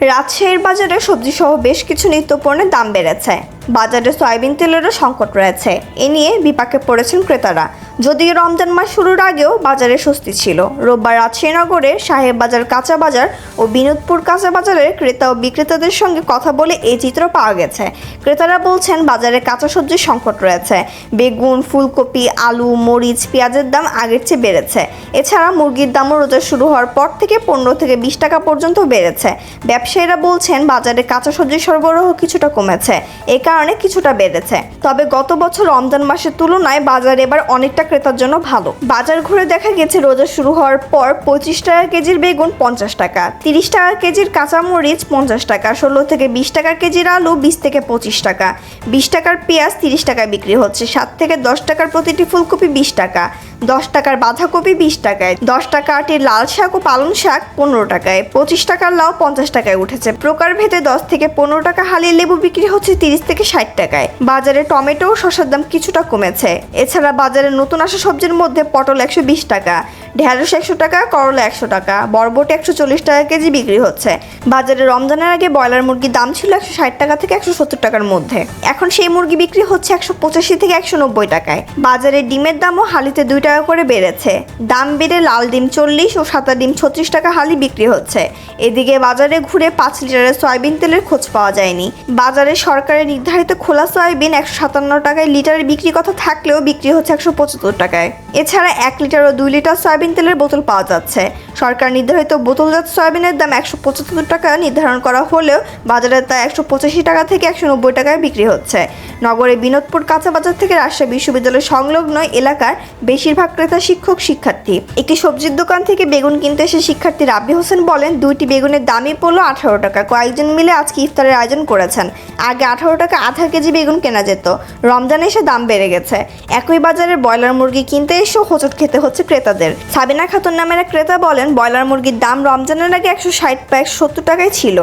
রাজশাহীর বাজারে সবজিসহ বেশ কিছু নিত্যপণ্যের দাম বেড়েছে। বাজারে সয়াবিন তেলেরও সংকট রয়েছে। এ নিয়ে বিপাকে পড়েছেন ক্রেতারা। যদিও রমজান মাস শুরুর আগেও বাজারে স্বস্তি ছিল। রোববার রাজশাহী নগরের সাহেব বাজার কাঁচা বাজার ও বিনোদপুর কাঁচা বাজারের ক্রেতা ও বিক্রেতাদের সঙ্গে কথা বলে এই চিত্র পাওয়া গেছে। ক্রেতারা বলছেন বাজারে কাঁচা সবজির সংকট রয়েছে। বেগুন, ফুলকপি, আলু, মরিচ, পেঁয়াজের দাম আগের চেয়ে বেড়েছে। এছাড়া মুরগির দামও রোজা শুরু হওয়ার পর থেকে 15 থেকে 20 টাকা পর্যন্ত বেড়েছে। ব্যবসায়ীরা বলছেন বাজারে কাঁচা সবজির সরবরাহ কিছুটা কমেছে, এ কারণে কিছুটা বেড়েছে। তবে গত বছর রমজান মাসের তুলনায় বাজার এবার অনেকটা ক্রেতার জন্য ভালো। বাজার ঘুরে দেখা গেছে রোজা শুরু হওয়ার পর 25 টাকা কেজির বেগুন 50 টাকা, 30 টাকা কেজির কাঁচামরিচ 50 টাকা, 16 থেকে 20 টাকা কেজির আলু 20 থেকে 25 টাকা, 20 টাকার পেঁয়াজ 30 টাকায় বিক্রি হচ্ছে। 7 থেকে 10 টাকার প্রতিটি ফুলকপি 20 টাকা, 10 টাকার বাঁধাকপি 20 টাকায়, 10 টাকা আটির লাল শাক ও পালং শাক 15 টাকায়, 25 টাকার লাউ 50 টাকায় উঠেছে। প্রকারভেদে 10 থেকে 15 টাকা হালির লেবু বিক্রি হচ্ছে 30 থেকে 60 টাকায়। বাজারে টমেটো ও শসার দাম কিছুটা কমেছে। এছাড়া বাজারে নতুন আসা সবজির মধ্যে পটল 120 টাকা, ঢেঁড়স 100 টাকা, করলা 100 টাকা, বরবটি 140 টাকা কেজি বিক্রি হচ্ছে। বাজারে রমজানের আগে ব্রয়লার মুরগির দাম ছিল 160 টাকা থেকে 170 টাকার মধ্যে। এখন সেই মুরগি বিক্রি হচ্ছে 185 থেকে 190 টাকায়। বাজারে ডিমের দামও হালিতে 2 টাকা করে বেড়েছে। দাম বেড়ে লাল ডিম 40 ও সাদা ডিম 36 টাকা হালি বিক্রি হচ্ছে। এদিকে বাজারে ঘুরে 5 লিটারের সয়াবিন তেলের খোঁজ পাওয়া যায়নি। বাজারে সরকারের নির্ধারিত খোলা সয়াবিন 157 টাকায় লিটারে বিক্রি কথা থাকলেও বিক্রি হচ্ছে 175 টাকায়। এছাড়া 1 লিটার ও 2 লিটার সয়াবিন তেলের বোতল পাওয়া যাচ্ছে। সরকার নির্ধারিত বোতলজাত সয়াবিনের দাম 175 টাকা নির্ধারণ করা হলেও বাজারে তা 185 টাকা থেকে 190 টাকায় বিক্রি হচ্ছে। নগরে বিনোদপুর কাঁচা বাজার থেকে রাজশাহী বিশ্ববিদ্যালয় সংলগ্ন এলাকার বেশিরভাগ ক্রেতা শিক্ষক শিক্ষার্থী। একটি সবজির দোকান থেকে বেগুন কিনতে এসে শিক্ষার্থী রাব্বি হোসেন বলেন, 2টি বেগুনের দামই পড়লো 18 টাকা। কয়েকজন মিলে আজকে ইফতারের আয়োজন করেছেন। আগে 18 টাকা আধা কেজি বেগুন কেনা যেত, রমজানে এসে দাম বেড়ে গেছে। একই বাজারে ব্রয়লার মুরগি কিনতে এসেও হোঁচট খেতে হচ্ছে ক্রেতাদের। সাবিনা খাতুন নামের এক ক্রেতা বলেন, ব্রয়লার মুরগির দাম রমজানের আগে 160 বা 170 টাকায় ছিল,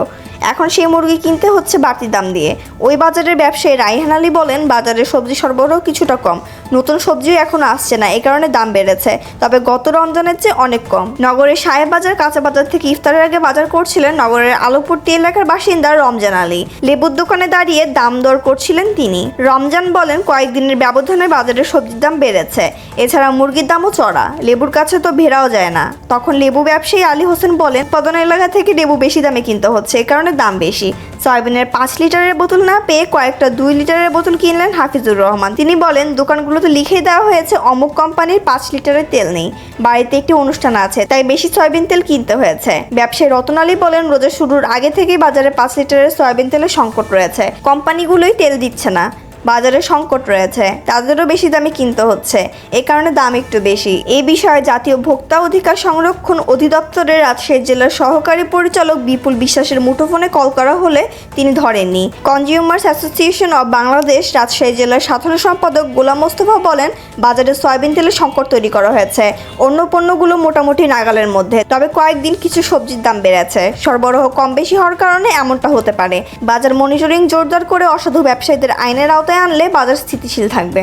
এখন সেই মুরগি কিনতে হচ্ছে বাড়তি দাম দিয়ে। ওই বাজারের ব্যবসায়ী রাইহান আলী বলেন, বাজারে সবজি সরবরাহ কিছুটা কম, নতুন সবজিও এখনো আসছে না, এই কারণে দাম বেড়েছে, তবে গত রমজানের চেয়ে অনেক কম। নগরের সাহেব বাজার কাঁচা বাজার থেকে ইফতারের আগে বাজার করছিলেন নগরের আলোপট্টি এলাকার বাসিন্দা রমজান আলী। লেবুর দোকানে দাঁড়িয়ে দাম দর করছিলেন তিনি। রমজান বলেন, কয়েকদিনের ব্যবধানে বাজারে সবজির দাম বেড়েছে। এছাড়া মুরগির দামও চড়া, লেবুর কাছে তো ভেড়াও যায় না। তখন লেবু ব্যবসায়ী আলী হোসেন বলেন, উৎপাদন এলাকা থেকে লেবু বেশি দামে কিনতে হচ্ছে, এই কারণে দাম বেশি। সয়াবিনের 5 লিটারের বোতল না পেয়ে কয়েকটা 2 লিটারের বোতল কিনলেন হাফিজুর রহমান। তিনি বলেন, দোকানগুলোতে লিখে দেওয়া হয়েছে অমুক কোম্পানির 5 লিটারের তেল নেই, বাড়িতে একটি অনুষ্ঠান আছে, তাই বেশি সয়াবিন তেল কিনতে হয়েছে। ব্যবসায়ী রতন আলী বলেন, রোজা শুরুর আগে থেকেই বাজারে 5 লিটারের সয়াবিন তেলের সংকট রয়েছে। কোম্পানিগুলোই তেল দিচ্ছে না, বাজারে সংকট রয়েছে, তাদেরও বেশি দামে কিনতে হচ্ছে, এ কারণে দাম একটু বেশি। এই বিষয়ে জাতীয় ভোক্তা অধিকার সংরক্ষণ অধিদপ্তরের রাজশাহী জেলার সহকারী পরিচালক বিপুল বিশ্বাসের মুঠোফোনে কল করা হলে তিনি ধরেননি। Consumers association of Bangladesh Rajshahi জেলার সাধারণ সম্পাদক গোলাম মোস্তফা বলেন, বাজারে সয়াবিন তেলের সংকট তৈরি করা হয়েছে। অন্য পণ্যগুলো মোটামুটি নাগালের মধ্যে, তবে কয়েকদিন কিছু সবজির দাম বেড়েছে। সরবরাহ কম বেশি হওয়ার কারণে এমনটা হতে পারে। বাজার মনিটরিং জোরদার করে অসাধু ব্যবসায়ীদের আইনের আওতায় আনলে বাজার স্থিতিশীল থাকবে।